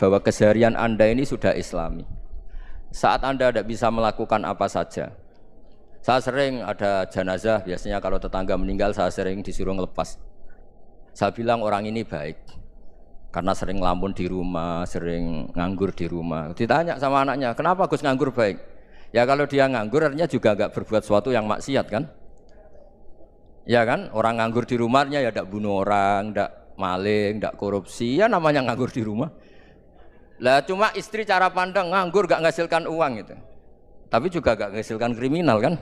bahwa keseharian Anda ini sudah Islami. Saat Anda tidak bisa melakukan apa saja. Saya sering ada jenazah, biasanya kalau tetangga meninggal saya sering disuruh ngelepas. Saya bilang orang ini baik, karena sering ngelamun di rumah, sering nganggur di rumah. Ditanya sama anaknya, kenapa Gus nganggur baik? Ya kalau dia nganggur artinya juga enggak berbuat sesuatu yang maksiat kan? Ya kan, orang nganggur di rumahnya ya tidak bunuh orang, tidak maling, tidak korupsi, ya namanya nganggur di rumah. Lah cuma istri cara pandang nganggur gak menghasilkan uang gitu. Tapi juga gak menghasilkan kriminal kan.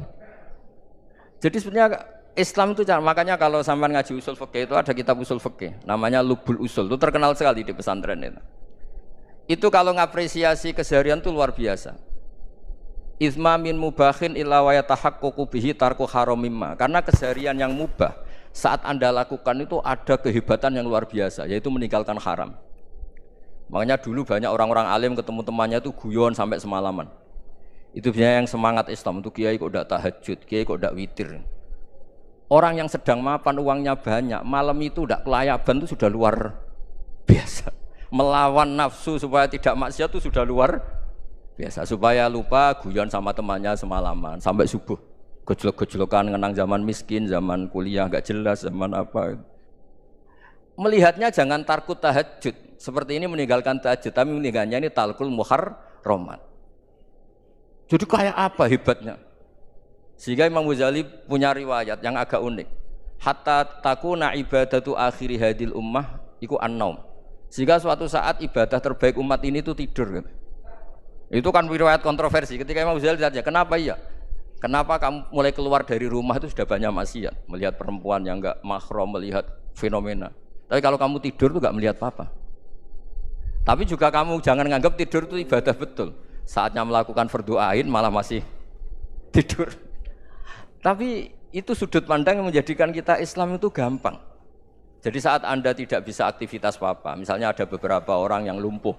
Jadi sebenarnya Islam itu makanya kalau sampai ngaji usul fikih itu ada kitab usul fikih namanya Lubul Usul, itu terkenal sekali di pesantren itu. Itu kalau ngapresiasi keseharian itu luar biasa. Izma min mubahin illa wa yatahaqqaqu bihi tarku haramimma. Karena keseharian yang mubah saat Anda lakukan itu ada kehebatan yang luar biasa, yaitu meninggalkan haram. Makanya dulu banyak orang-orang alim ketemu temannya itu guyon sampai semalaman. Itu biasanya yang semangat Islam itu kiai kok tidak tahajud, kiai kok tidak witir. Orang yang sedang mapan uangnya banyak, malam itu tidak kelayaban itu sudah luar biasa. Melawan nafsu supaya tidak maksiat itu sudah luar biasa. Supaya lupa guyon sama temannya semalaman sampai subuh. Gejolok-gejolokan ngenang zaman miskin, zaman kuliah nggak jelas, zaman apa. Melihatnya jangan tarkut tahajud. Seperti ini meninggalkan tahajud, tapi meninggalnya ini talkul muharramat. Jadi kayak apa hebatnya? Sehingga Imam Ghazali punya riwayat yang agak unik. Hatta takuna ibadatu akhiri hadil ummah iku an-naum. Sehingga suatu saat ibadah terbaik umat ini itu tidur. Itu kan riwayat kontroversi. Ketika Imam Ghazali ditanya, kenapa iya? Kenapa kamu mulai keluar dari rumah itu sudah banyak maksiat, melihat perempuan yang enggak mahram, melihat fenomena. Tapi kalau kamu tidur itu enggak melihat apa-apa. Tapi juga kamu jangan nganggap tidur itu ibadah betul. Saatnya melakukan fardu ain malah masih tidur. Tapi itu sudut pandang yang menjadikan kita Islam itu gampang. Jadi saat Anda tidak bisa aktivitas apa-apa, misalnya ada beberapa orang yang lumpuh.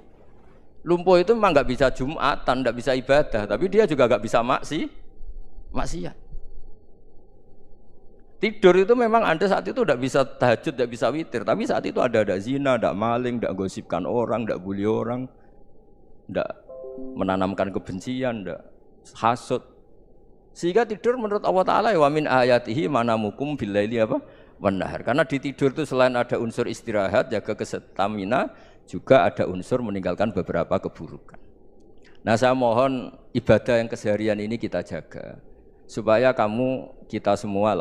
Lumpuh itu memang nggak bisa Jumatan, nggak bisa ibadah, tapi dia juga nggak bisa maksiat. Tidur itu memang Anda saat itu tidak bisa tahajud, tidak bisa witir, tapi saat itu ada zina, tidak maling, tidak gosipkan orang, tidak bully orang, tidak menanamkan kebencian, tidak hasud. Sehingga tidur menurut Allah Ta'ala wa min ayatihi manamukum billaili apa? Wan-nahar. Karena di tidur itu selain ada unsur istirahat, jaga kestamina, juga ada unsur meninggalkan beberapa keburukan. Nah saya mohon ibadah yang keseharian ini kita jaga. Supaya kita semua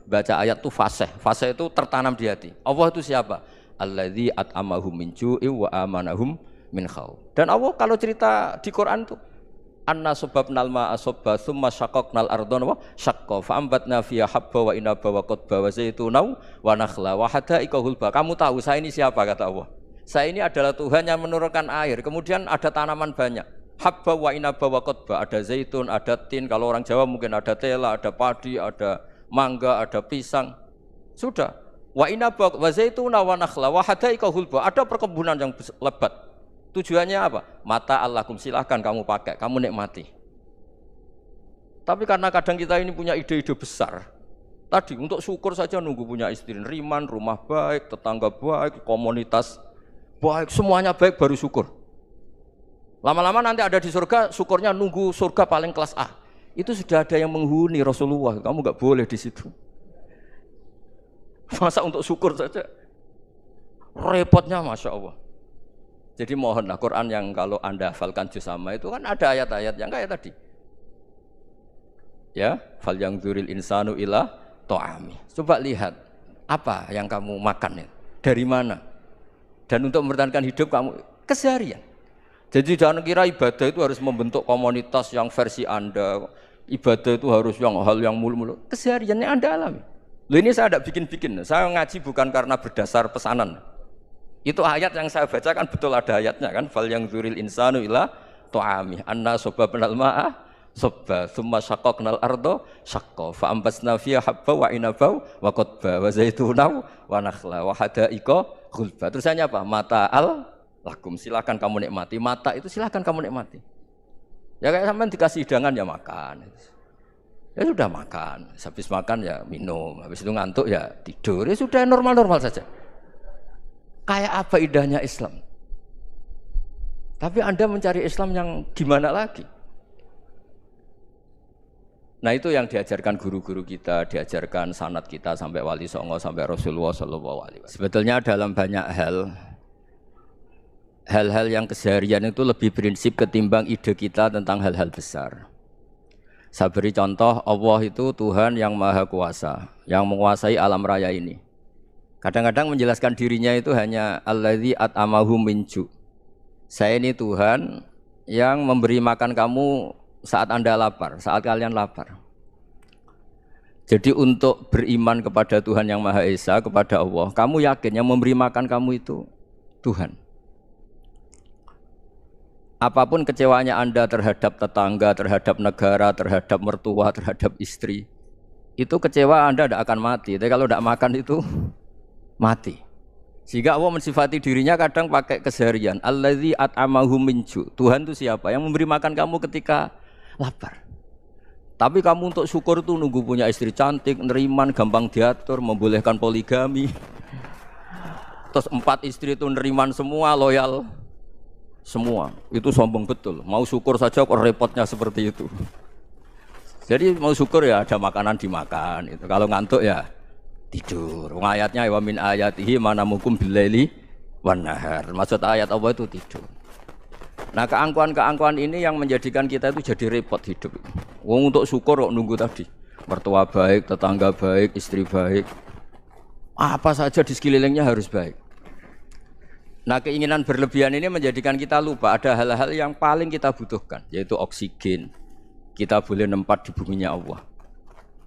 baca ayat itu fasih. Fasih itu tertanam di hati. Allah itu siapa? Alladzi at'amahum min ju'i wa amanahum min khauf. Dan Allah kalau cerita di Quran itu anna sababnal ma'a sabba tsumma syaqqaqnal ardha wa syaqqa fa ambatna fiha habba wa inaba wa qadba wa zaituna wa nakhla wa hada'iqa hulba. Kamu tahu saya ini siapa kata Allah? Saya ini adalah Tuhan yang menurunkan air, kemudian ada tanaman banyak. Habba wa inaba wa qadba, ada zaitun, ada tin, kalau orang Jawa mungkin ada tela, ada padi, ada mangga, ada pisang. Sudah. Wa inaba wa zaituna wa nakhla wa hada'iqa hulba, ada perkebunan yang lebat. Tujuannya apa? Mata Allahkum, silahkan kamu pakai, kamu nikmati. Tapi karena kadang kita ini punya ide-ide besar. Tadi untuk syukur saja nunggu punya istri riman, rumah baik, tetangga baik, komunitas baik, semuanya baik baru syukur. Lama-lama nanti ada di surga, syukurnya nunggu surga paling kelas A. Itu sudah ada yang menghuni Rasulullah, kamu nggak boleh di situ. Masa untuk syukur saja? Repotnya Masya Allah. Jadi mohonlah Quran yang kalau Anda hafalkan juz sama itu kan ada ayat-ayat yang kayak tadi. Ya, fal yang dzuril insanu ila ta'ami. Coba lihat apa yang kamu makan ya? Dari mana? Dan untuk mempertahankan hidup kamu keseharian. Jadi jangan kira ibadah itu harus membentuk komunitas yang versi Anda. Ibadah itu harus hal yang mulu-mulu. Kesehariannya Anda alami. Loh ini saya tidak bikin-bikin. Saya ngaji bukan karena berdasar pesanan. Itu ayat yang saya baca kan betul ada ayatnya kan. Fal yang dzuril insanu ila ta'ami. Anna sababnal ma'a sabba tsumma syaqqaqnal arda syaqqa fa ambasna fiha habba wa inaba wa qadba wa zaituna wa nakhla wa hada'iqa ghulba. Terusannya apa? Mata'al lakum, silakan kamu nikmati. Mata itu silakan kamu nikmati. Ya kayak sampean dikasih hidangan ya makan. Ya sudah makan, habis makan ya minum, habis itu ngantuk ya tidur. Ya sudah normal-normal saja. Kayak apa indahnya Islam? Tapi Anda mencari Islam yang gimana lagi? Nah itu yang diajarkan guru-guru kita, diajarkan sanad kita sampai Wali Songo, sampai Rasulullah SAW. Sebetulnya dalam banyak hal-hal yang keseharian itu lebih prinsip ketimbang ide kita tentang hal-hal besar. Saya beri contoh, Allah itu Tuhan yang Maha Kuasa, yang menguasai alam raya ini. Kadang-kadang menjelaskan dirinya itu hanya Alladzi at'amahum min ju'. Saya ini Tuhan yang memberi makan kamu saat Anda lapar, saat kalian lapar. Jadi untuk beriman kepada Tuhan yang Maha Esa, kepada Allah, kamu yakin yang memberi makan kamu itu Tuhan. Apapun kecewanya Anda terhadap tetangga, terhadap negara, terhadap mertua, terhadap istri, itu kecewa Anda tidak akan mati. Tapi kalau tidak makan itu mati. Sehingga Allah mensifati dirinya kadang pakai keseharian. Alladzi at'amahum min ju'. Tuhan itu siapa? Yang memberi makan kamu ketika lapar. Tapi kamu untuk syukur itu nunggu punya istri cantik, neriman, gampang diatur, membolehkan poligami. Terus 4 istri itu neriman semua, loyal semua. Itu sombong betul. Mau syukur saja kok repotnya seperti itu. Jadi mau syukur ya ada makanan dimakan. Itu. Kalau ngantuk ya tidur. Ayatnya wa min ayatihi manamukum billaili wan nahar. Maksud ayat Allah itu tidur. Nah, keangkuhan-keangkuhan ini yang menjadikan kita itu jadi repot hidup. Wong untuk syukur kok nunggu tadi. Mertua baik, tetangga baik, istri baik. Apa saja di sekelilingnya harus baik. Nah, keinginan berlebihan ini menjadikan kita lupa ada hal-hal yang paling kita butuhkan, yaitu oksigen. Kita boleh nempat di buminya Allah.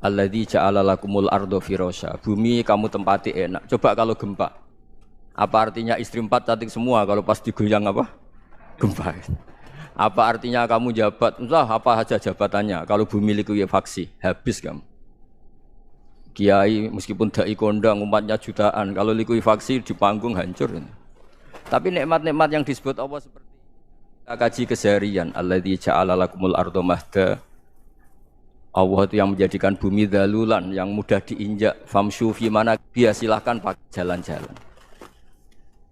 Alladzi ja'ala lakumul ardo firasya. Bumi kamu tempati enak. Coba kalau gempa. Apa artinya istri 4 cantik semua kalau pas digoyang apa? Gempa. Apa artinya kamu jabat? Entah apa saja jabatannya. Kalau bumi likuifaksi, habis kamu. Kiai meskipun dai kondang umatnya jutaan, kalau likuifaksi di panggung hancur. Tapi nikmat-nikmat yang disebut Allah seperti kita kaji keseharian. Alladzi ja'ala lakumul ardo mahda. Allah itu yang menjadikan bumi dalulan yang mudah diinjak, famshu fi mana biya, silahkan pakai jalan-jalan.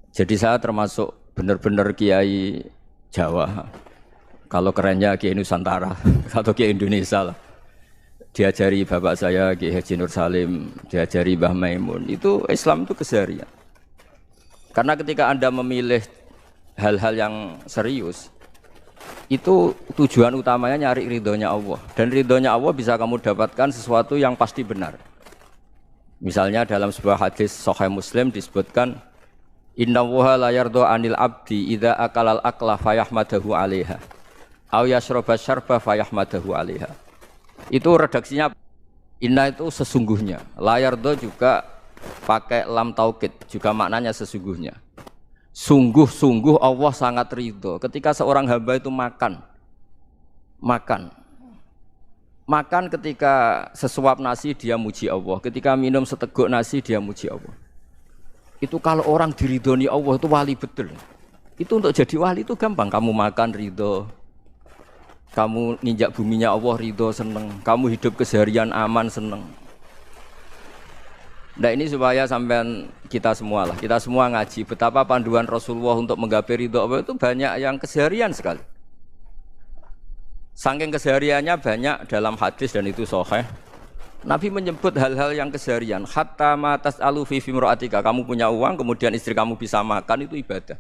Jadi saya termasuk benar-benar kiai Jawa. Kalau kerennya kiai Nusantara atau kiai Indonesia lah. Diajari bapak saya Kiai Haji Nur Salim, diajari Mbah Maimun. Itu Islam itu keseharian. Karena ketika Anda memilih hal-hal yang serius, itu tujuan utamanya nyari ridhonya Allah. Dan ridhonya Allah bisa kamu dapatkan sesuatu yang pasti benar. Misalnya dalam sebuah hadis Sahih Muslim disebutkan, Innallaha la yardha 'anil 'abdi idza akalal akla fayahmadahu 'alaiha aw yashraba syarba fayahmadahu 'alaiha. Itu redaksinya inna itu sesungguhnya. La yardha juga pakai lam taukid, juga maknanya sesungguhnya. Sungguh-sungguh Allah sangat ridho ketika seorang hamba itu makan ketika sesuap nasi dia muji Allah, ketika minum seteguk nasi dia muji Allah. Itu kalau orang diridhoni Allah itu wali betul. Itu untuk jadi wali itu gampang. Kamu makan ridho, kamu ninjak buminya Allah ridho seneng, kamu hidup keseharian aman seneng. Nah ini supaya sampean kita semua ngaji betapa panduan Rasulullah untuk menggapai ridho Allah itu banyak yang keseharian sekali. Saking kesehariannya banyak dalam hadis dan itu sahih. Nabi menyebut hal-hal yang keseharian. Hatta ma tas'alu fi fimra'atika. Kamu punya uang kemudian istri kamu bisa makan itu ibadah.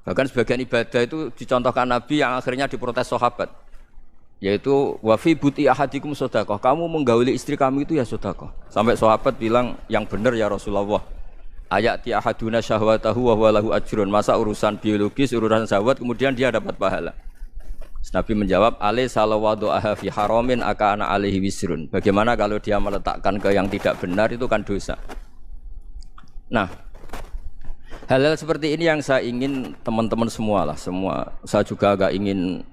Bahkan sebagian ibadah itu dicontohkan Nabi yang akhirnya diprotes sahabat. Yaitu wa fi buti ahadikum sedekah. Kamu menggauli istri kamu itu ya sedekah. Sampai sahabat bilang yang benar ya Rasulullah. Ayati ahaduna syahwatahu wa huwa lahu ajrun. Masa urusan biologis, urusan syahwat kemudian dia dapat pahala. Nabi menjawab, alai salawadu'aha fi haramin akana alaihi wisrun. Bagaimana kalau dia meletakkan ke yang tidak benar itu kan dosa. Nah, hal-hal seperti ini yang saya ingin teman-teman semua lah, semua. Saya juga agak ingin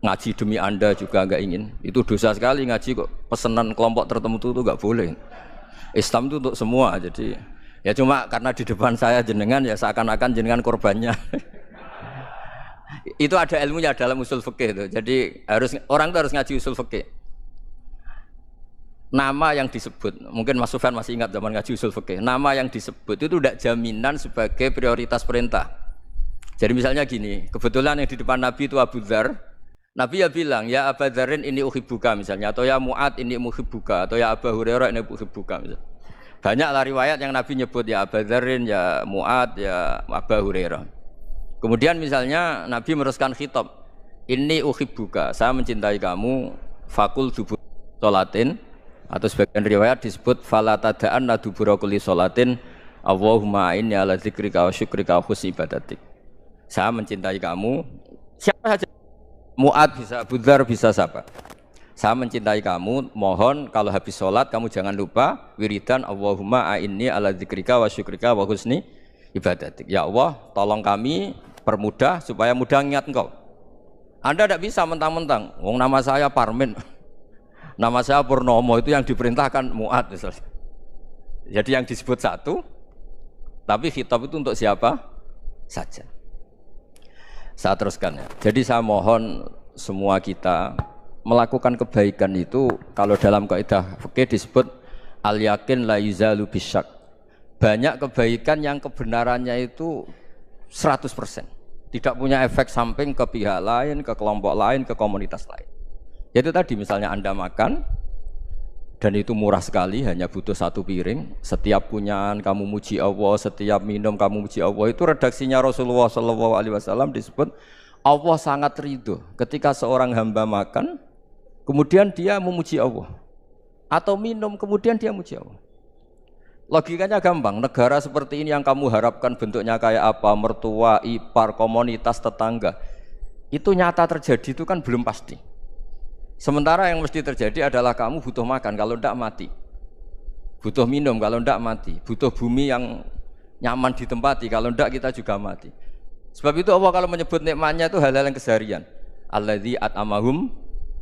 ngaji demi Anda juga agak ingin. Itu dosa sekali ngaji kok pesanan kelompok tertentu itu enggak boleh. Islam itu untuk semua. Jadi ya cuma karena di depan saya jenengan ya seakan-akan jenengan korbannya. Itu ada ilmunya dalam usul fikih itu. Jadi orang itu harus ngaji usul fikih. Nama yang disebut, mungkin Mas Sufyan masih ingat zaman ngaji usul fikih. Nama yang disebut itu tidak jaminan sebagai prioritas perintah. Jadi misalnya gini, kebetulan yang di depan Nabi itu Abu Dzar. Nabi ya bilang, ya Abu Dzarin ini uhibbuka misalnya, atau ya Mu'ad ini uhibbuka, atau ya Abu Hurairah ini uhibbuka misalnya. Banyaklah riwayat yang Nabi nyebut ya Abu Dzarin, ya Mu'ad, ya Abu Hurairah. Kemudian misalnya Nabi meneruskan khitab, ini uhibbuka, saya mencintai kamu, fakul dubur sholatin, atau sebagian riwayat disebut fala tada'anna dubura kulli sholatin, Allahumma inni ala dzikrika wa syukrika wa husni ibadatik. Saya mencintai kamu, siapa saja. Mu'ad bisa, Abu Dzar bisa siapa? Saya mencintai kamu, mohon kalau habis sholat kamu jangan lupa wiridan Allahumma a'inni ala dzikrika wa syukrika wa husni ibadatik. Ya Allah, tolong kami permudah supaya mudah ingat engkau. Anda tidak bisa mentang-mentang, wong nama saya Parmin, nama saya Purnomo, itu yang diperintahkan Mu'ad misalnya. Jadi yang disebut satu, tapi khitab itu untuk siapa saja. Saya teruskan ya. Jadi saya mohon semua kita melakukan kebaikan itu, kalau dalam kaidah fikih disebut al yakin la yuzalu bisyak. Banyak kebaikan yang kebenarannya itu 100%. Tidak punya efek samping ke pihak lain, ke kelompok lain, ke komunitas lain. Yaitu tadi misalnya Anda makan dan itu murah sekali, hanya butuh satu piring. Setiap punyaan kamu muji Allah, setiap minum kamu muji Allah. Itu redaksinya Rasulullah SAW disebut Allah sangat ridho ketika seorang hamba makan, kemudian dia memuji Allah, atau minum kemudian dia muji Allah. Logikanya gampang. Negara seperti ini yang kamu harapkan bentuknya kayak apa, mertua, ipar, komunitas, tetangga, itu nyata terjadi itu kan belum pasti. Sementara yang mesti terjadi adalah kamu butuh makan, kalau tidak mati. Butuh minum, kalau tidak mati. Butuh bumi yang nyaman ditempati, kalau tidak kita juga mati. Sebab itu Allah kalau menyebut nikmatnya itu hal-hal yang keseharian. Alladzi at'amahum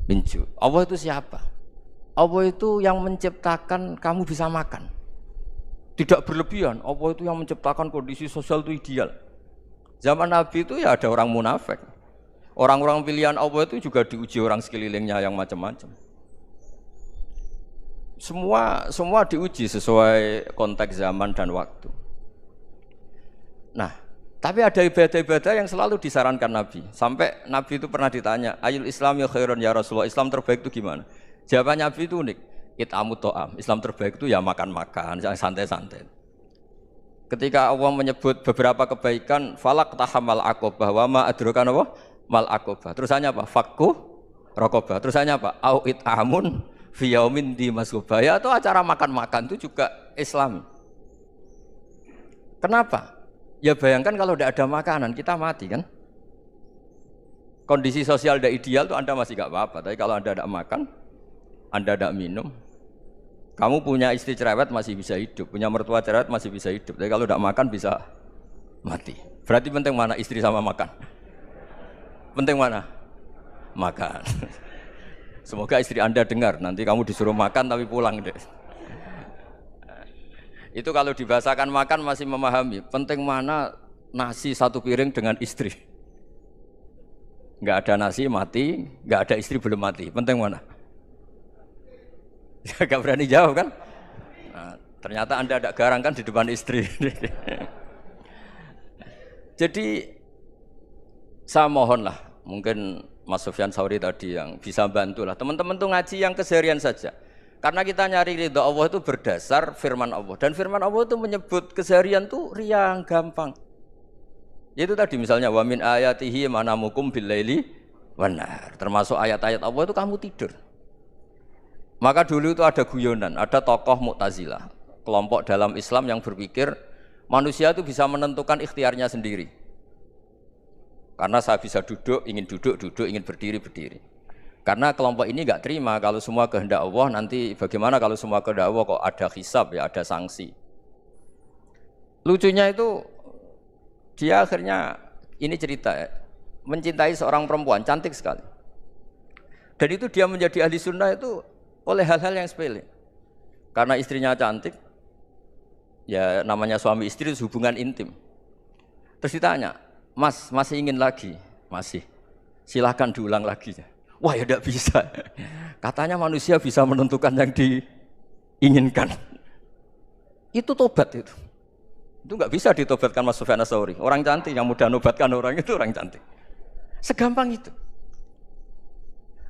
min ju'. Allah itu siapa? Allah itu yang menciptakan kamu bisa makan. Tidak berlebihan. Allah itu yang menciptakan kondisi sosial itu ideal. Zaman Nabi itu ya ada orang munafik. Orang-orang pilihan Allah itu juga diuji orang sekelilingnya yang macam-macam. Semua diuji sesuai konteks zaman dan waktu. Nah, tapi ada ibadah-ibadah yang selalu disarankan Nabi. Sampai Nabi itu pernah ditanya, ayul Islam ya khairun ya Rasulullah, Islam terbaik itu gimana? Jawaban Nabi itu unik. It'amu to'am. Islam terbaik itu ya makan-makan, santai-santai. Ketika Allah menyebut beberapa kebaikan, falak tahamal aqobah wa ma adrokan apa? Mal aqobah. Terusannya apa? Fakku raqobah. Terusannya apa? Au it'amun fi yaumin di masghubah. Ya, atau acara makan-makan itu juga Islam. Kenapa? Ya bayangkan kalau tidak ada makanan, kita mati kan? Kondisi sosial tidak ideal tuh Anda masih gak apa-apa. Tapi kalau Anda tidak makan, Anda tidak minum, kamu punya istri cerewet masih bisa hidup, punya mertua cerewet masih bisa hidup. Tapi kalau tidak makan bisa mati. Berarti penting mana istri sama makan? Penting mana? Makan. Semoga istri Anda dengar, nanti kamu disuruh makan tapi pulang deh. Itu kalau dibahasakan makan masih memahami. Penting mana nasi satu piring dengan istri. Nggak ada nasi mati, nggak ada istri belum mati. Penting mana? Ya, nggak berani jawab kan? Nah, ternyata Anda ada garang kan di depan istri. Jadi saya mohonlah, mungkin Mas Sufyan Sauri tadi yang bisa bantulah. Teman-teman tuh ngaji yang keseharian saja. Karena kita nyari ridha Allah itu berdasar firman Allah. Dan firman Allah itu menyebut keseharian tuh riang, gampang. Itu tadi misalnya wa min ayatihi manamukum billaili wan nahar. Termasuk ayat-ayat Allah itu kamu tidur. Maka dulu itu ada guyonan, ada tokoh Mu'tazilah, kelompok dalam Islam yang berpikir manusia itu bisa menentukan ikhtiarnya sendiri. Karena saya bisa duduk, ingin berdiri, berdiri. Karena kelompok ini nggak terima kalau semua kehendak Allah, nanti bagaimana kalau semua kehendak Allah kok ada hisab ya, ada sanksi. Lucunya itu dia akhirnya ini cerita ya, mencintai seorang perempuan cantik sekali. Dan itu dia menjadi ahli sunnah itu oleh hal-hal yang sepele. Karena istrinya cantik, ya namanya suami istri itu hubungan intim. Terus ditanya, Mas, masih ingin lagi? Masih. Silahkan diulang lagi. Wah ya tidak bisa. Katanya manusia bisa menentukan yang diinginkan. Itu tobat itu. Itu nggak bisa ditobatkan Mas Sufyan Ats-Tsauri. Orang cantik yang mudah nobatkan orang itu orang cantik. Segampang itu.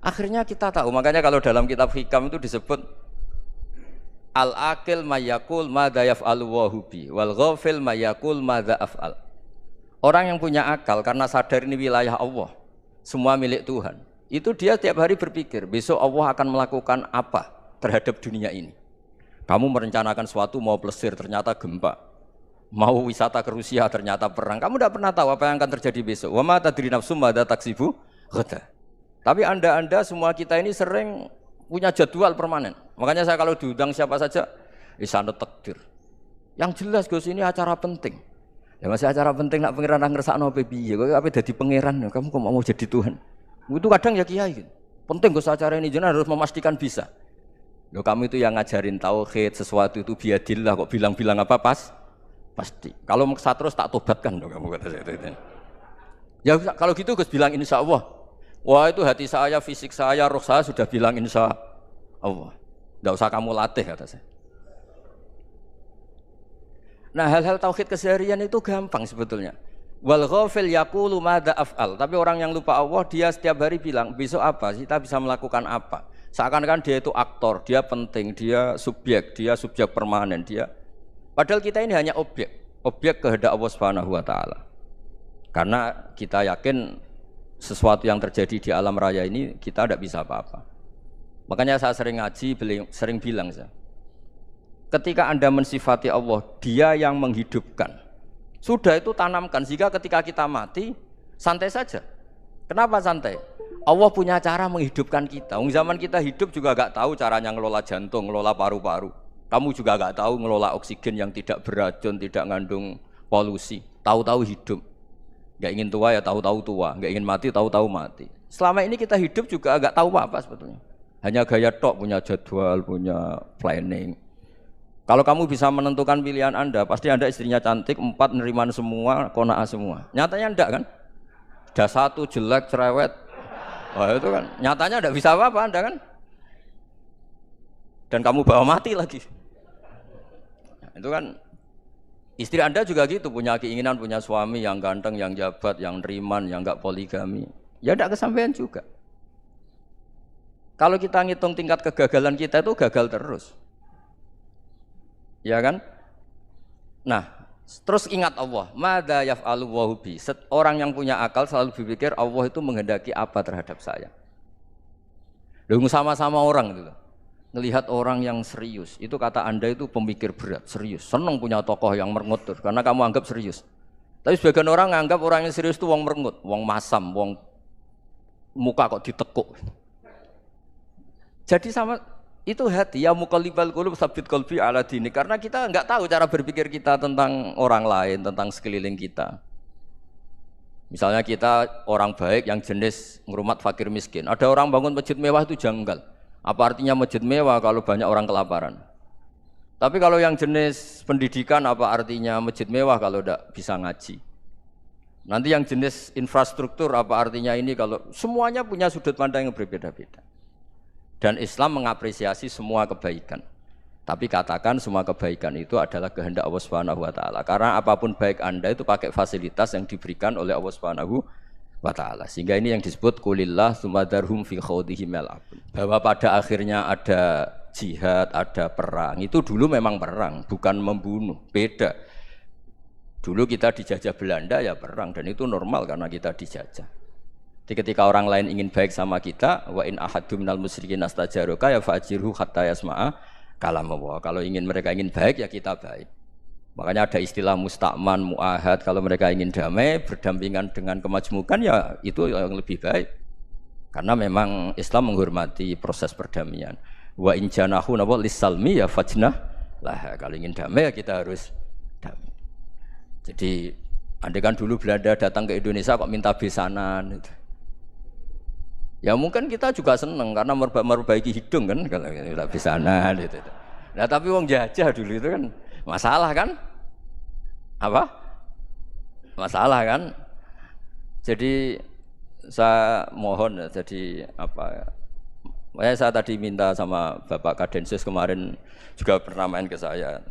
Akhirnya kita tahu, makanya kalau dalam kitab Hikam itu disebut al-aqil mayakul madza yaf'alu wa hubi wal ghafil mayakul madza af'al. Orang yang punya akal karena sadar ini wilayah Allah, semua milik Tuhan. Itu dia tiap hari berpikir, besok Allah akan melakukan apa terhadap dunia ini. Kamu merencanakan sesuatu mau plesir ternyata gempa. Mau wisata ke Rusia ternyata perang. Kamu tidak pernah tahu apa yang akan terjadi besok. Wa ma tadri nafsum madza taksibu ghadan. Tapi anda semua kita ini sering punya jadwal permanen. Makanya saya kalau diundang siapa saja, isane takdir. Yang jelas Gus ini acara penting. Ya masih acara penting nak pangeran ngersakno apa piye? Kok ape dadi pangeran? Kamu kok mau jadi Tuhan? Itu kadang ya kiai. Penting Gus acara ini jenengan harus memastikan bisa. Loh kamu itu yang ngajarin tauhid, sesuatu itu biadillah kok bilang-bilang apa pasti. Kalau maksa terus tak tobatkan loh kamu kata saya itu. Ya kalau gitu Gus bilang insya Allah. Wah itu hati saya, fisik saya, roh saya sudah bilang insya Allah. Tidak usah kamu latih kata saya. Nah hal-hal tauhid keseharian itu gampang sebetulnya. Wal ghafil yaqulu madza af'al. Tapi orang yang lupa Allah dia setiap hari bilang besok apa? Kita bisa melakukan apa? Seakan-akan dia itu aktor, dia penting, dia subjek permanen, dia. Padahal kita ini hanya objek kehendak Allah Subhanahu wa taala. Karena kita yakin sesuatu yang terjadi di alam raya ini kita tidak bisa apa-apa. Makanya saya sering ngaji, sering bilang saya. Ketika Anda mensifati Allah, Dia yang menghidupkan. Sudah itu tanamkan sehingga ketika kita mati santai saja. Kenapa santai? Allah punya cara menghidupkan kita. Zaman kita hidup juga gak tahu caranya ngelola jantung, ngelola paru-paru. Kamu juga gak tahu ngelola oksigen yang tidak beracun, tidak ngandung polusi. Tahu-tahu hidup. Gak ingin tua ya tahu-tahu tua, gak ingin mati tahu-tahu mati. Selama ini kita hidup juga gak tahu apa sebetulnya. Hanya gaya tok, punya jadwal, punya planning. Kalau kamu bisa menentukan pilihan Anda, pasti Anda istrinya cantik, 4 neriman semua, kona'ah semua. Nyatanya enggak kan? Ada 1 jelek, cerewet. Oh itu kan, nyatanya enggak bisa apa-apa Anda kan? Dan kamu bawa mati lagi. Nah, itu kan, istri Anda juga gitu, punya keinginan, punya suami yang ganteng, yang jabat, yang neriman, yang enggak poligami. Ya enggak kesampaian juga. Kalau kita ngitung tingkat kegagalan kita itu gagal terus. Ya kan? Nah, terus ingat Allah, madza yaf'alu wa bi. Orang yang punya akal selalu berpikir Allah itu menghendaki apa terhadap saya. Loh sama-sama orang gitu. Ngelihat orang yang serius, itu kata Anda itu pemikir berat, serius. Senang punya tokoh yang merengut karena kamu anggap serius. Tapi sebagian orang nganggap orang yang serius itu wong merengut, wong masam, wong muka kok ditekuk. Jadi sama itu hati ya muqallibal qulub tsabbit qalbi ala dini, karena kita enggak tahu cara berpikir kita tentang orang lain, tentang sekeliling kita. Misalnya kita orang baik yang jenis ngrumat fakir miskin. Ada orang bangun masjid mewah itu janggal. Apa artinya masjid mewah kalau banyak orang kelaparan? Tapi kalau yang jenis pendidikan apa artinya masjid mewah kalau enggak bisa ngaji? Nanti yang jenis infrastruktur apa artinya ini kalau semuanya punya sudut pandang yang berbeda-beda. Dan Islam mengapresiasi semua kebaikan. Tapi katakan semua kebaikan itu adalah kehendak Allah Subhanahu wa taala. Karena apapun baik Anda itu pakai fasilitas yang diberikan oleh Allah Subhanahu wa taala. Sehingga ini yang disebut qulillah tsumadarhum fi khawdihim yal'abun. Bahwa pada akhirnya ada jihad, ada perang. Itu dulu memang perang, bukan membunuh. Beda. Dulu kita dijajah Belanda ya perang, dan itu normal karena kita dijajah. Jadi ketika orang lain ingin baik sama kita, wa in ahadum minal musyrikin astajaruka ya fa'jirhu hatta yasma'a kalam Allah. Kalau mereka ingin baik ya kita baik. Makanya ada istilah musta'man, mu'ahad. Kalau mereka ingin damai, berdampingan dengan kemajmukan ya itu yang lebih baik. Karena memang Islam menghormati proses perdamaian. Wa in janahu lis-salmi ya fajnah lah. Kalau ingin damai ya kita harus damai. Jadi andai kan dulu Belanda datang ke Indonesia kok minta besanan gitu. Ya mungkin kita juga seneng karena memperbaiki hidung kan kalau kita besanan gitu. Nah tapi wong jajah dulu itu kan masalah kan? Apa? Masalah kan? Jadi saya mohon jadi apa? Saya tadi minta sama Bapak Kadensus kemarin juga pernah main ke saya.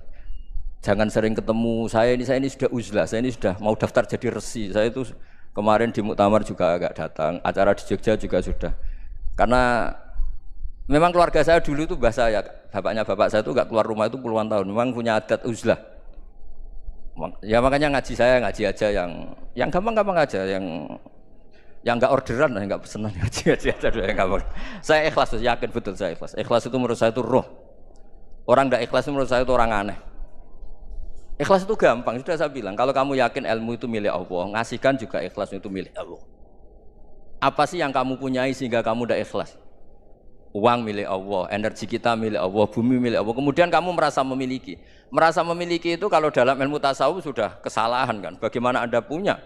Jangan sering ketemu. Saya ini sudah uzlah, saya ini sudah mau daftar jadi resi. Saya itu kemarin di muktamar juga agak datang, acara di Jogja juga sudah. Karena memang keluarga saya dulu itu bahasa ya, bapaknya bapak saya itu enggak keluar rumah itu puluhan tahun. Memang punya adat uzlah. Ya makanya ngaji saya ngaji aja yang gampang-gampang aja, yang enggak orderan, enggak pesenan ngaji aja dulu yang gampang. Saya ikhlas, yakin betul saya ikhlas. Ikhlas itu menurut saya itu roh. Orang enggak ikhlas menurut saya itu orang aneh. Ikhlas itu gampang, sudah saya bilang. Kalau kamu yakin ilmu itu milik Allah, ngasihkan juga ikhlas itu milik Allah. Apa sih yang kamu punyai sehingga kamu tidak ikhlas? Uang milik Allah, energi kita milik Allah, bumi milik Allah. Kemudian kamu merasa memiliki. Merasa memiliki itu kalau dalam ilmu tasawuf sudah kesalahan kan. Bagaimana Anda punya?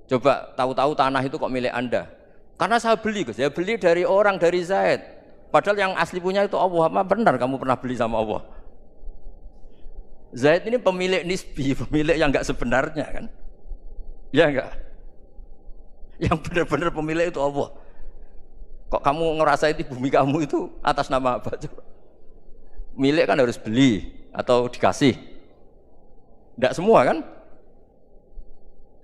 Coba tahu-tahu tanah itu kok milik Anda. Karena saya beli, Gus. Saya beli dari orang, dari Zaid. Padahal yang asli punya itu Allah. Apa benar kamu pernah beli sama Allah? Zaid ini pemilik nisbi, pemilik yang enggak sebenarnya kan. Ya enggak? Yang benar-benar pemilik itu Allah. Kok kamu ngerasa itu bumi kamu itu atas nama apa? Coba. Milik kan harus beli atau dikasih. Enggak semua kan?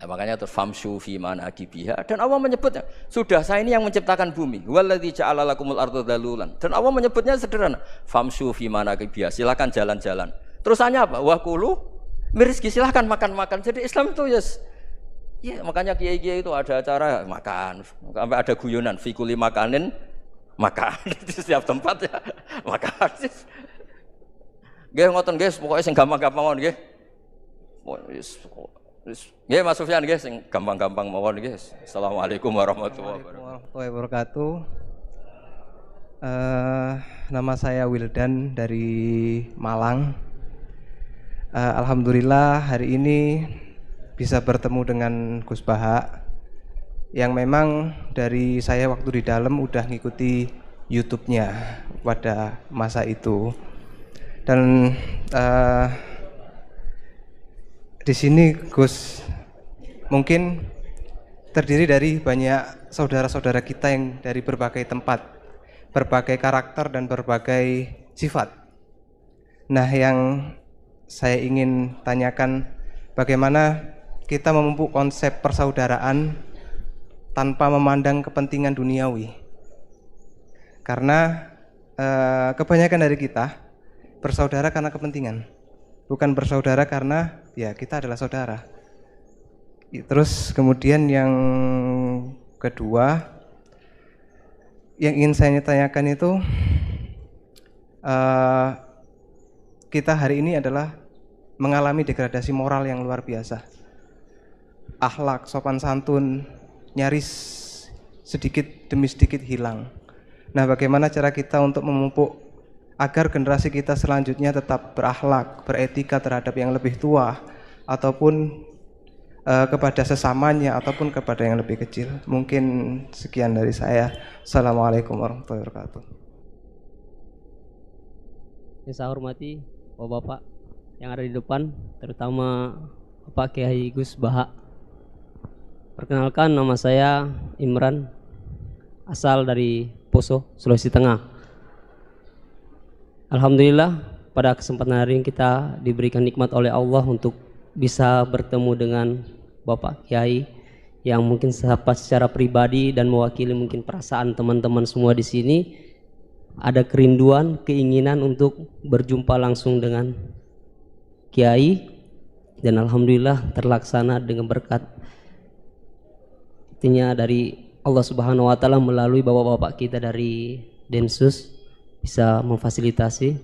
Nah, makanya terus famshu fi manakibiha, dan Allah menyebutnya, sudah saya ini yang menciptakan bumi. Waladzi ja'ala lakumul arda dalulan. Dan Allah menyebutnya sederhana, famshu fi manakibiha, silakan jalan-jalan. Terusannya apa? Wa kulu mirizki, silakan makan-makan. Jadi Islam itu ya makanya kiai-kiai itu ada acara makan, sampai ada guyonan fi kulli makanin makan. Di setiap tempat ya makan. Nggih ngoten nggih, pokoke sing gampang-gampang mawon nggih. Nggih Mas Sufyan nggih sing gampang-gampang mawon nggih. Assalamualaikum warahmatullahi wabarakatuh. Nama saya Wildan dari Malang. Alhamdulillah hari ini bisa bertemu dengan Gus Baha yang memang dari saya waktu di dalam udah ngikuti YouTube-nya pada masa itu. Dan di sini Gus mungkin terdiri dari banyak saudara-saudara kita yang dari berbagai tempat, berbagai karakter dan berbagai sifat. Nah, yang saya ingin tanyakan, bagaimana kita memupuk konsep persaudaraan tanpa memandang kepentingan duniawi. Karena kebanyakan dari kita bersaudara karena kepentingan, bukan bersaudara karena ya kita adalah saudara. Terus kemudian yang kedua yang ingin saya tanyakan itu, kita hari ini adalah mengalami degradasi moral yang luar biasa. Akhlak, sopan santun nyaris sedikit demi sedikit hilang. Nah, bagaimana cara kita untuk memupuk agar generasi kita selanjutnya tetap berakhlak, beretika terhadap yang lebih tua, ataupun kepada sesamanya, ataupun kepada yang lebih kecil. Mungkin sekian dari saya. Assalamualaikum warahmatullahi wabarakatuh. Yang saya hormati Bapak-bapak yang ada di depan, terutama Bapak Kiai Gus Baha. Perkenalkan, nama saya Imran, asal dari Poso, Sulawesi Tengah. Alhamdulillah pada kesempatan hari ini kita diberikan nikmat oleh Allah untuk bisa bertemu dengan Bapak Kiai yang mungkin secara pribadi dan mewakili mungkin perasaan teman-teman semua di sini, ada kerinduan, keinginan untuk berjumpa langsung dengan Kiai, dan alhamdulillah terlaksana dengan berkat artinya dari Allah Subhanahu wa taala melalui bapak-bapak kita dari Densus bisa memfasilitasi.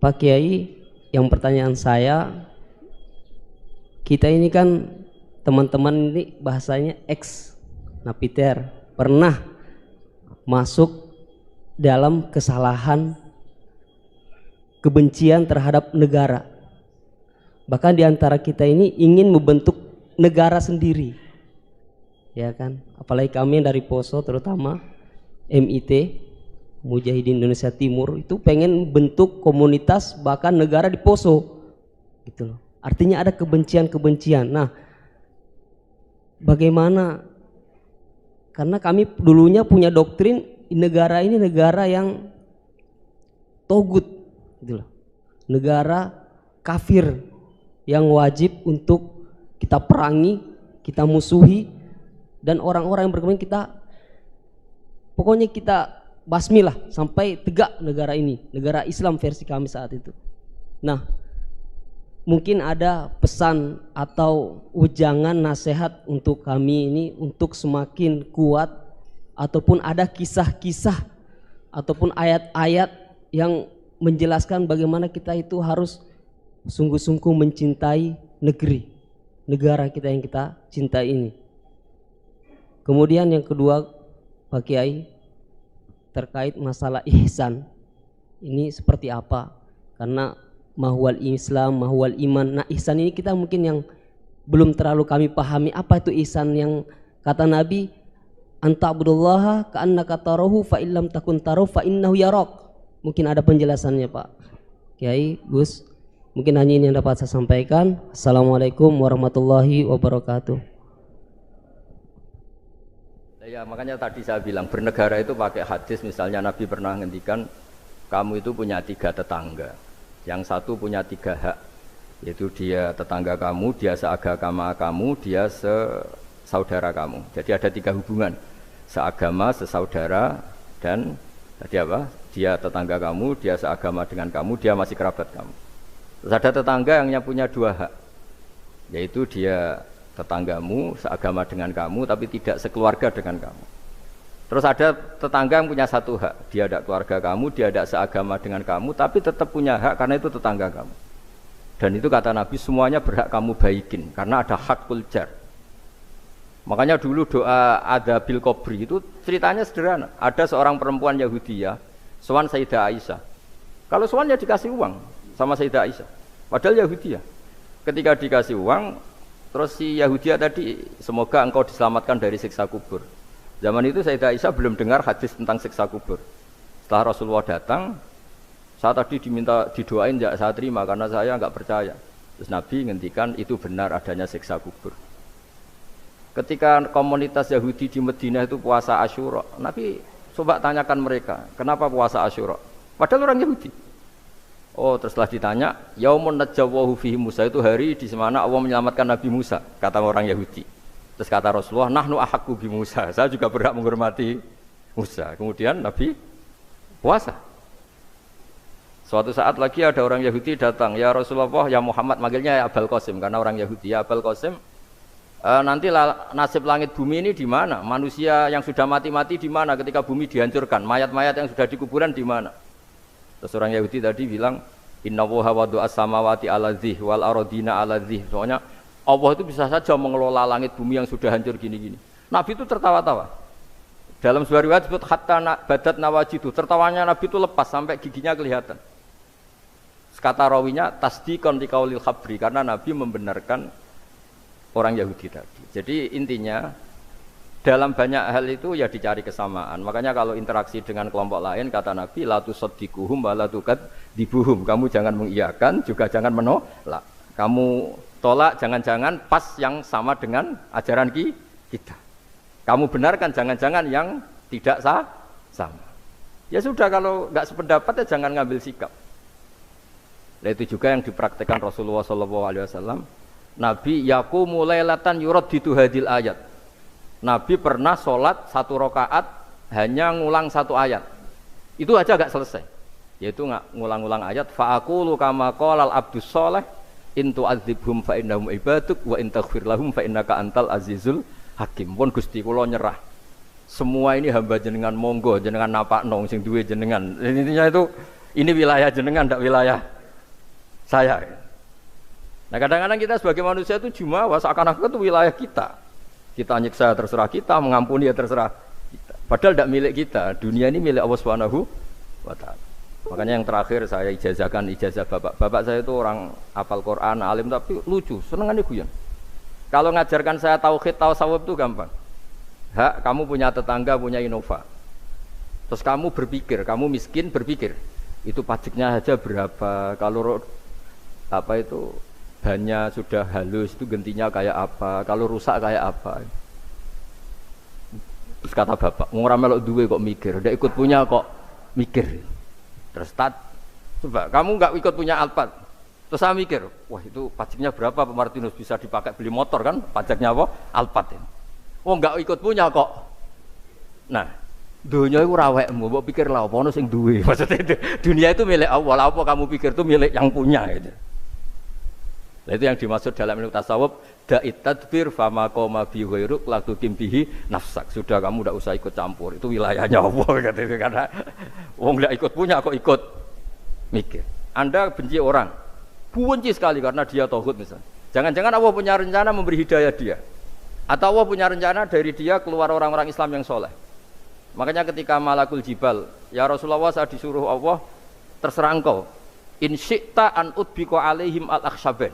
Pak Kiai, yang pertanyaan saya, kita ini kan teman-teman ini bahasanya ex napiter, pernah masuk dalam kesalahan kebencian terhadap negara. Bahkan di antara kita ini ingin membentuk negara sendiri, ya kan? Apalagi kami yang dari Poso, terutama MIT, Mujahidin Indonesia Timur, itu pengen bentuk komunitas bahkan negara di Poso, gitu loh. Artinya ada kebencian-kebencian. Nah, bagaimana? Karena kami dulunya punya doktrin negara ini negara yang togut, gitu loh. negara kafir yang wajib untuk kita perangi, kita musuhi, dan orang-orang yang berkembang kita pokoknya kita basmilah sampai tegak negara ini, negara Islam versi kami saat itu. Nah, mungkin ada pesan atau ujangan nasihat untuk kami ini untuk semakin kuat, ataupun ada kisah-kisah ataupun ayat-ayat yang menjelaskan bagaimana kita itu harus sungguh-sungguh mencintai negara kita yang kita cintai ini. Kemudian yang kedua, Pak Kiai, terkait masalah ihsan ini seperti apa? Karena mahwal Islam, mahwal iman. Nah, ihsan ini kita mungkin yang belum terlalu kami pahami. Apa itu ihsan yang kata Nabi, anta'budullaha ka'annaka tarahu fa illam takun tarahu fa innahu yarak. Mungkin ada penjelasannya, Pak Kiai, Gus. Mungkin hanya ini yang dapat saya sampaikan. Assalamualaikum warahmatullahi wabarakatuh. Ya, makanya tadi saya bilang bernegara itu pakai hadis. Misalnya Nabi pernah ngendikan, kamu itu punya 3 tetangga. Yang satu punya 3 hak, yaitu dia tetangga kamu, dia seagama kamu, dia sesaudara kamu. Jadi ada 3 hubungan, seagama, sesaudara, dan tadi apa? Dia tetangga kamu, dia seagama dengan kamu, dia masih kerabat kamu. Terus ada tetangga yang punya 2 hak, yaitu dia tetanggamu, seagama dengan kamu, tapi tidak sekeluarga dengan kamu. Terus ada tetangga yang punya 1 hak, dia tidak keluarga kamu, dia tidak seagama dengan kamu, tapi tetap punya hak karena itu tetangga kamu. Dan itu kata Nabi, semuanya berhak kamu baikin, karena ada hakul jar. Makanya dulu doa ada bil kubri itu ceritanya sederhana. Ada seorang perempuan Yahudi ya, sowan Sayyidah Aisyah. Kalau sowan ya dikasih uang sama Sayyidah Aisyah. Padahal Yahudi ya. Ketika dikasih uang, terus si Yahudi tadi, semoga engkau diselamatkan dari siksa kubur. Zaman itu Sayyidah Aisyah belum dengar hadis tentang siksa kubur. Setelah Rasulullah datang, saya tadi diminta didoain, ya saya terima karena saya enggak percaya. Terus Nabi ngendikan itu benar adanya siksa kubur. Ketika komunitas Yahudi di Madinah itu puasa Asyura, Nabi coba tanyakan mereka, kenapa puasa Asyura? Padahal orang Yahudi. Oh, terus setelah ditanya, yaumun najjawahu fihi Musa, itu hari di mana Allah menyelamatkan Nabi Musa, kata orang Yahudi. Terus kata Rasulullah, nahnu ahaqqu bi Musa, saya juga berhak menghormati Musa. Kemudian Nabi puasa. Suatu saat lagi ada orang Yahudi datang, ya Rasulullah, ya Muhammad, manggilnya ya Abul Qasim karena orang Yahudi. Ya Abul Qasim, nanti nasib langit bumi ini di mana? Manusia yang sudah mati-mati di mana ketika bumi dihancurkan? Mayat-mayat yang sudah di kuburan di mana? Terus orang Yahudi tadi bilang, inna woha wadu as-samawati ala dzih wal arodina ala dzih. Soalnya Allah itu bisa saja mengelola langit bumi yang sudah hancur gini-gini. Nabi itu tertawa-tawa. Dalam sebuah riwayat disebut hatta badat nawajidu, tertawanya Nabi itu lepas sampai giginya kelihatan. Kata rawinya tasdiqan liqaulil khabri, karena Nabi membenarkan orang Yahudi tadi. Jadi intinya dalam banyak hal itu ya dicari kesamaan. Makanya kalau interaksi dengan kelompok lain, kata Nabi, la tusaddiquhum wa la tukadzibuhum. Kamu jangan mengiyakan, juga jangan menolak. Kamu tolak jangan-jangan pas yang sama dengan ajaran kita. Kamu benarkan jangan-jangan yang tidak sama. Ya sudah, kalau nggak sependapat ya jangan ngambil sikap. Nah, itu juga yang dipraktekkan Rasulullah SAW. Nabi yaqumu lailatan yuraddidu hadil ayat. Nabi pernah sholat 1 rakaat hanya ngulang 1 ayat. Itu aja gak selesai. Yaitu ngulang-ngulang ayat. Fa'aqulu kama qalal abdus sholeh in tu'adzibhum fa innahum ibaduk wa in taghfir lahum fa innaka antal azizul hakim. Pun Gusti kula nyerah. Semua ini hamba jenengan, monggo jenengan napakno sing duwe jenengan. Intinya itu ini wilayah jenengan, ndak wilayah saya. Nah, kadang-kadang kita sebagai manusia itu jumawa seakan-akan itu wilayah kita. Kita nyiksa terserah kita, mengampuni ya terserah kita. Padahal tidak milik kita. Dunia ini milik Allah Subhanahu wa ta'ala. Makanya yang terakhir saya ijazahkan ijazah bapak. Bapak saya itu orang hafal Quran, alim tapi lucu, senengannya guyon. Kalau ngajarkan saya tauhid, tasawuf itu gampang. Hak, kamu punya tetangga, punya Innova. Terus kamu berpikir, kamu miskin berpikir, itu pajaknya saja berapa? Kalau apa itu bannya sudah halus itu gantinya kayak apa, kalau rusak kayak apa. Terus kata bapak, ngora melok duwe kok mikir, ndak ikut punya kok mikir. Terus Coba kamu nggak ikut punya Alphard, terus saya mikir, wah itu pajaknya berapa Pak Martinus, bisa dipakai beli motor kan? Pajaknya apa? Alphard ini. Oh nggak ikut punya kok. Nah, dunia itu rawekmu, mbok pikir lah apa ono sing duwe. Maksudnya dunia itu milik Allah, apa kamu pikir itu milik yang punya gitu. Nah, itu yang dimaksud dalam ilmu tasawuf, da'it tadbir fama qoma bi ghairuk la tuqim bihi nafsak. Sudah kamu tidak usah ikut campur, itu wilayahnya Allah gitu. Karena wong nggak ikut punya kok ikut mikir. Anda benci orang, benci sekali karena dia tauhid misalnya. Jangan-jangan Allah punya rencana memberi hidayah dia, atau Allah punya rencana dari dia keluar orang-orang Islam yang soleh. Makanya ketika malakul jibal, ya Rasulullah saya disuruh Allah, terserah engkau, in syi'ta an udbiko alaihim al-akhshaban.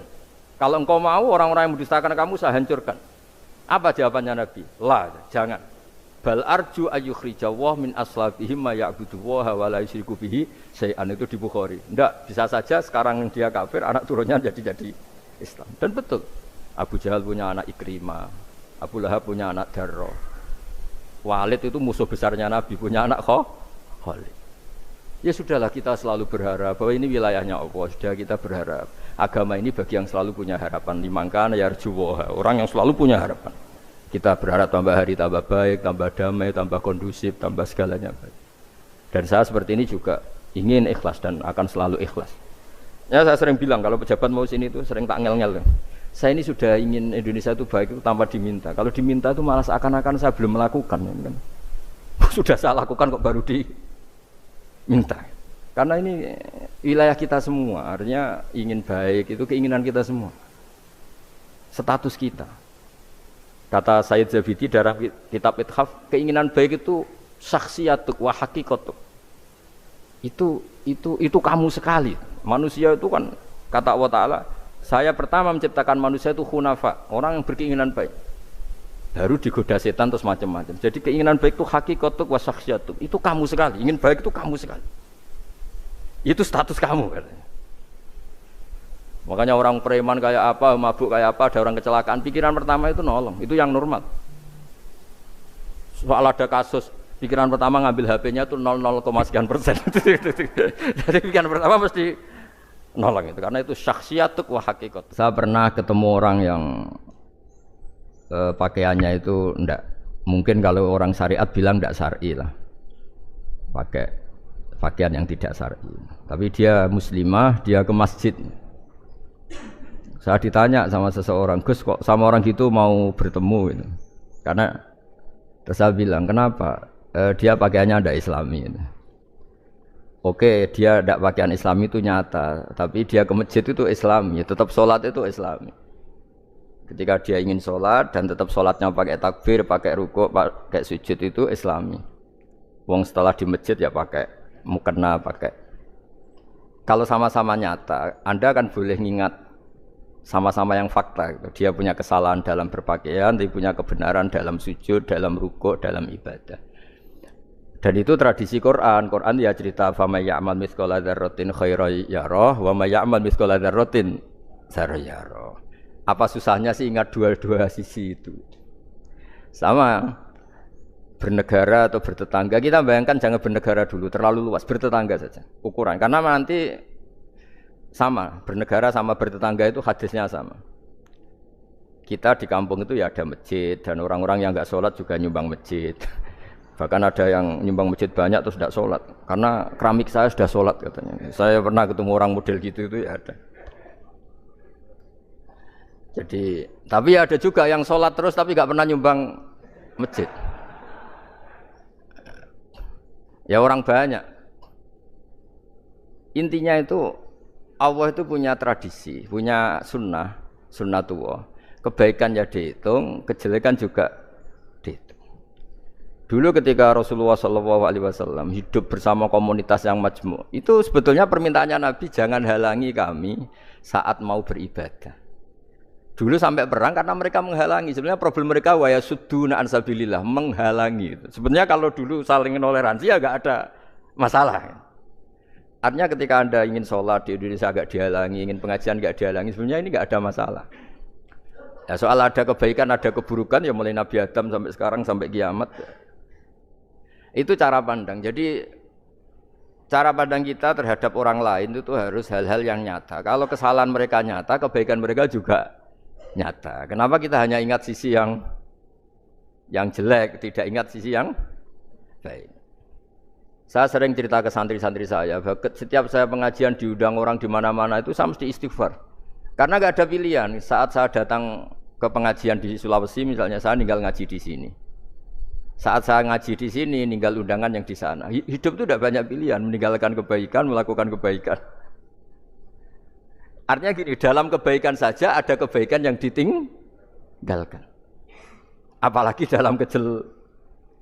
Kalau engkau mau orang-orang yang mendustakan kamu saya hancurkan. Apa jawabannya Nabi? La, jangan. Bal arju ayyukhrijawah min aslabihim ma ya'budullaha wa la yusyriku bihi syai'an, itu di Bukhari. Enggak, bisa saja sekarang dia kafir, anak turunnya jadi Islam. Dan betul. Abu Jahal punya anak Ikrimah, Abu Lahab punya anak Darrah. Walid itu musuh besarnya Nabi, punya anak Khalid. Ya sudahlah, kita selalu berharap bahwa ini wilayahnya Allah. Sudah, kita berharap agama ini bagi yang selalu punya harapan. Limangkana yarjuwaha, orang yang selalu punya harapan. Kita berharap tambah hari tambah baik, tambah damai, tambah kondusif, tambah segalanya baik. Dan saya seperti ini juga ingin ikhlas dan akan selalu ikhlas. Ya saya sering bilang kalau pejabat mau sini itu sering tak ngel-ngel. Saya ini sudah ingin Indonesia itu baik itu tanpa diminta. Kalau diminta itu malah seakan-akan saya belum melakukan. Kan? Sudah saya lakukan kok baru diminta. Karena ini wilayah kita semua, artinya ingin baik itu keinginan kita semua. Status kita. Kata Sayyid Zabidi dalam kitab Ithaf, keinginan baik itu syakhsiyatuk wa hakikatuk. Itu kamu sekali. Manusia itu kan kata Allah Ta'ala, saya pertama menciptakan manusia itu hunafa, orang yang berkeinginan baik. Baru digoda setan terus macam-macam. Jadi keinginan baik itu hakikatuk wa syakhsiyatuk. Itu kamu sekali. Ingin baik itu kamu sekali. Itu status kamu katanya. Makanya orang preman kayak apa, mabuk kayak apa, ada orang kecelakaan, pikiran pertama itu nolong, itu yang normal. Soal ada kasus, pikiran pertama ngambil HP-nya itu 0,sekian%. Jadi pikiran pertama mesti nolong itu, karena itu syakhsiyatuk wa hakikat. Saya pernah ketemu orang yang pakaiannya itu enggak, mungkin kalau orang syariat bilang enggak syar'i lah, pakai pakaian yang tidak syar'i. Tapi dia muslimah, dia ke masjid. Saya ditanya sama seseorang, Gus kok sama orang gitu mau bertemu gitu. Karena terus saya bilang, kenapa? Dia pakaiannya tidak islami gitu. Oke, dia tidak pakaian islami itu nyata, tapi dia ke masjid itu islami, tetap sholat itu islami. Ketika dia ingin sholat dan tetap sholatnya pakai takbir, pakai rukuk, pakai sujud itu islami. Wong setelah di masjid ya pakai mukena, pakai. Kalau sama-sama nyata, Anda kan boleh ngingat sama-sama yang fakta gitu. Dia punya kesalahan dalam berpakaian, dia punya kebenaran dalam sujud, dalam rukuk, dalam ibadah. Dan itu tradisi Quran. Quran ya cerita fama ya'mal mithqala dzarratin khairan yarah wa may ya'mal mithqala dzarratin syarran yarah. Apa susahnya sih ingat dua-dua sisi itu? Sama bernegara atau bertetangga, kita bayangkan jangan bernegara dulu, terlalu luas, bertetangga saja ukuran. Karena nanti sama, bernegara sama bertetangga itu hadisnya sama. Kita di kampung itu ya ada masjid dan orang-orang yang enggak sholat juga nyumbang masjid. Bahkan ada yang nyumbang masjid banyak terus tidak sholat karena keramik saya sudah sholat katanya. Saya pernah ketemu orang model gitu itu ya ada. Jadi, tapi ada juga yang sholat terus tapi nggak pernah nyumbang masjid. Ya orang banyak. Intinya itu Allah itu punya tradisi, punya sunnatullah. Kebaikan ya dihitung, kejelekan juga dihitung. Dulu ketika Rasulullah SAW hidup bersama komunitas yang majmu', itu sebetulnya permintaannya Nabi, jangan halangi kami saat mau beribadah. Dulu sampai perang karena mereka menghalangi. Sebenarnya problem mereka wa yasudduna an sabilillah, menghalangi. Sebenarnya kalau dulu saling toleransi ya enggak ada masalah. Artinya ketika Anda ingin sholat di Indonesia agak dihalangi, ingin pengajian agak dihalangi, sebenarnya ini enggak ada masalah. Ya, soal ada kebaikan, ada keburukan, ya mulai Nabi Adam sampai sekarang, sampai kiamat. Itu cara pandang. Jadi cara pandang kita terhadap orang lain itu harus hal-hal yang nyata. Kalau kesalahan mereka nyata, kebaikan mereka juga nyata. Kenapa kita hanya ingat sisi yang jelek, tidak ingat sisi yang baik? Saya sering cerita ke santri-santri saya, setiap saya pengajian diundang orang di mana-mana itu saya mesti istighfar. Karena nggak ada pilihan. Saat saya datang ke pengajian di Sulawesi misalnya, saya tinggal ngaji di sini. Saat saya ngaji di sini, ninggal undangan yang di sana. Hidup itu tidak banyak pilihan, meninggalkan kebaikan, melakukan kebaikan. Artinya gini, dalam kebaikan saja ada kebaikan yang ditinggalkan. Apalagi dalam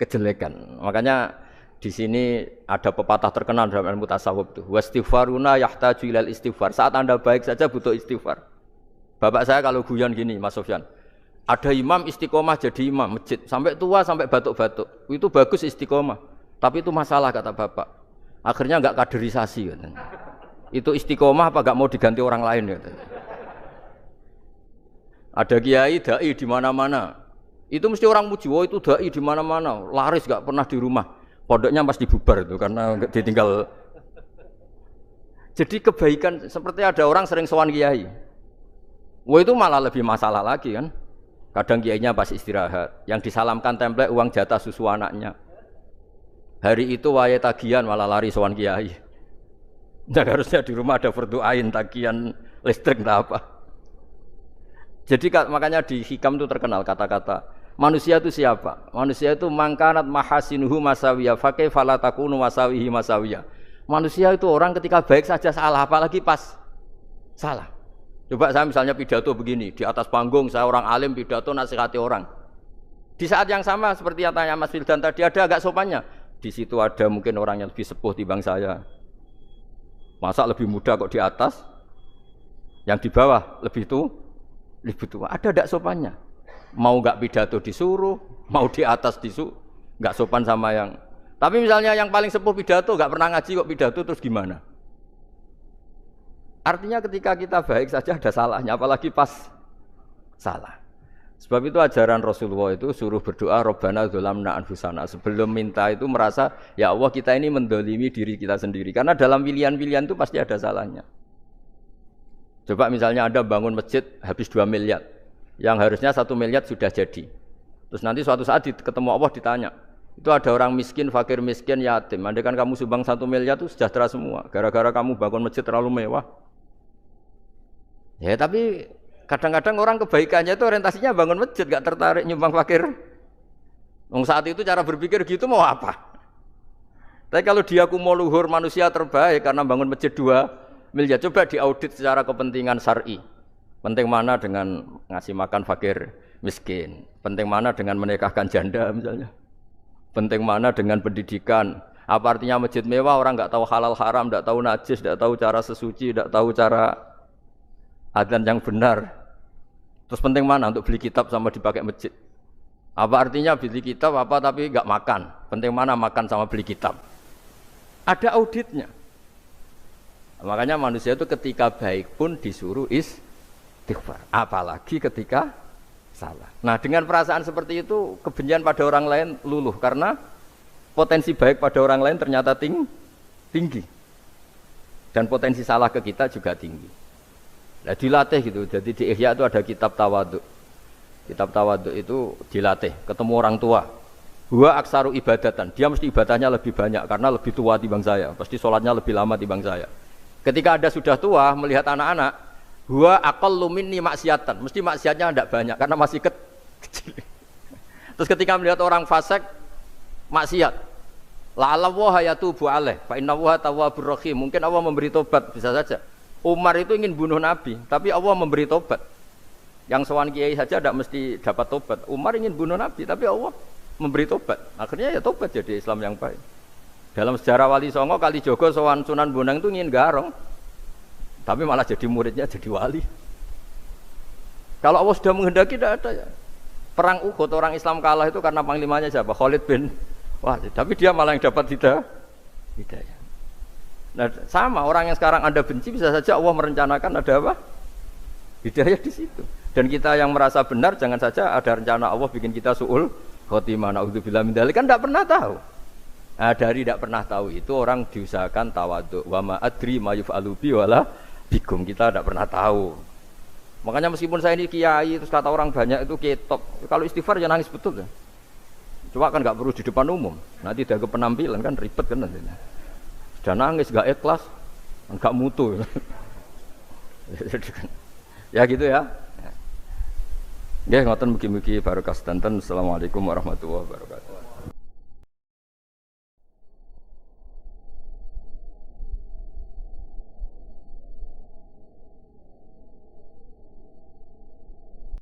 kejelekan. Makanya di sini ada pepatah terkenal dalam ilmu tasawuf itu. Wastighfaruna yahtaju ilal istighfar. Saat Anda baik saja butuh istighfar. Bapak saya kalau guyon gini, Mas Sofyan. Ada imam istiqomah jadi imam masjid sampai tua sampai batuk-batuk. Itu bagus istiqomah. Tapi itu masalah kata bapak. Akhirnya enggak kaderisasi katanya. Itu istiqomah apa enggak mau diganti orang lain katanya. Ada kiai dai di mana-mana. Itu mesti orang muji, "Oh, itu dai di mana-mana, laris enggak pernah di rumah." Pondoknya pasti bubar itu karena ditinggal. Jadi kebaikan seperti ada orang sering sowan kiai. Wah, itu malah lebih masalah lagi kan. Kadang kiainya pas istirahat, yang disalamkan template uang jatah susu anaknya. Hari itu waya tagihan malah lari sowan kiai. Nah, harusnya di rumah ada fardu ain tagihan listrik entah apa. Jadi makanya di hikam itu terkenal kata-kata manusia itu siapa? Manusia itu mangkanat mahasinuhu masawiya fakih falatakunu masawihi masawiya. Manusia itu orang ketika baik saja salah, apalagi pas salah. Coba saya misalnya pidato begini, di atas panggung saya orang alim pidato nasihati orang. Di saat yang sama seperti yang tanya Mas Wildan tadi, ada agak sopannya. Di situ ada mungkin orang yang lebih sepuh timbang saya. Masa lebih muda kok di atas? Yang di bawah lebih tua. Ada agak sopannya. Mau enggak pidato disuruh, mau di atas disuruh, enggak sopan sama yang. Tapi misalnya yang paling sepuh pidato enggak pernah ngaji kok pidato terus gimana? Artinya ketika kita baik saja ada salahnya, apalagi pas salah. Sebab itu ajaran Rasulullah itu suruh berdoa Rabbana dzalamna anfusana. Sebelum minta itu merasa, ya Allah kita ini mendolimi diri kita sendiri. Karena dalam pilihan-pilihan itu pasti ada salahnya. Coba misalnya Anda bangun masjid habis 2 miliar. Yang harusnya 1 miliar sudah jadi. Terus nanti suatu saat ketemu Allah ditanya, itu ada orang miskin, fakir miskin, yatim. Andai kan kamu sumbang 1 miliar itu sejahtera semua. Gara-gara kamu bangun masjid terlalu mewah. Ya tapi kadang-kadang orang kebaikannya itu orientasinya bangun masjid, gak tertarik nyumbang fakir. Saat itu cara berpikir gitu mau apa? Tapi kalau dia mau luhur manusia terbaik karena bangun masjid 2 miliar, coba diaudit secara kepentingan syar'i. Penting mana dengan ngasih makan fakir miskin? Penting mana dengan menikahkan janda misalnya? Penting mana dengan pendidikan? Apa artinya masjid mewah orang nggak tahu halal haram, nggak tahu najis, nggak tahu cara sesuci, nggak tahu cara adzan yang benar. Terus penting mana untuk beli kitab sama dipakai masjid? Apa artinya beli kitab apa tapi nggak makan? Penting mana makan sama beli kitab? Ada auditnya. Makanya manusia itu ketika baik pun disuruh istighfar, apalagi ketika salah. Nah, dengan perasaan seperti itu kebencian pada orang lain luluh karena potensi baik pada orang lain ternyata tinggi. Dan potensi salah ke kita juga tinggi. Nah, dilatih gitu. Jadi di Ihya itu ada kitab tawadhu. Kitab tawadhu itu dilatih, ketemu orang tua. Huwa aksaru ibadatan. Dia mesti ibadahnya lebih banyak karena lebih tua timbang saya. Pasti sholatnya lebih lama timbang saya. Ketika Anda sudah tua melihat anak-anak, huwa aqallu minni maksiatan. Mesti maksiatnya tidak banyak karena masih kecil. Terus ketika melihat orang fasik maksiat, la'allahu yatubu alaih fa innahu tawwabur rahim. Mungkin Allah memberi tobat, bisa saja. Umar itu ingin bunuh Nabi, tapi Allah memberi tobat. Yang sowan kiai saja tidak mesti dapat tobat. Umar ingin bunuh Nabi, tapi Allah memberi tobat. Akhirnya ya tobat jadi Islam yang baik. Dalam sejarah Wali Songo, Kalijogo sowan Sunan Bonang itu ingin garong, tapi malah jadi muridnya jadi wali. Kalau Allah sudah menghendaki tidak ada ya. Perang Uhud orang Islam kalah itu karena panglimanya siapa? Khalid bin Walid. Tapi dia malah yang dapat hidayah. Nah, sama orang yang sekarang Anda benci bisa saja Allah merencanakan ada apa? Hidayah di situ. Dan kita yang merasa benar jangan saja ada rencana Allah bikin kita su'ul khotimah. Naudzubillah min dzalik, kan tidak pernah tahu. Nah, dari tidak pernah tahu itu orang diusahakan tawadhu. Wa ma adri ma yuf'alu bi wala bikum, kita tidak pernah tahu. Makanya meskipun saya ini kiai terus kata orang banyak itu ketop. Kalau istighfar ya nangis betul ya. Coba kan nggak perlu di depan umum. Nanti dia ke penampilan kan ribet kan nanti. Sudah nangis nggak ikhlas, nggak mutu. Ya gitu ya. Nggih ngoten mugi-mugi barokah sedanten. Assalamualaikum warahmatullahi wabarakatuh.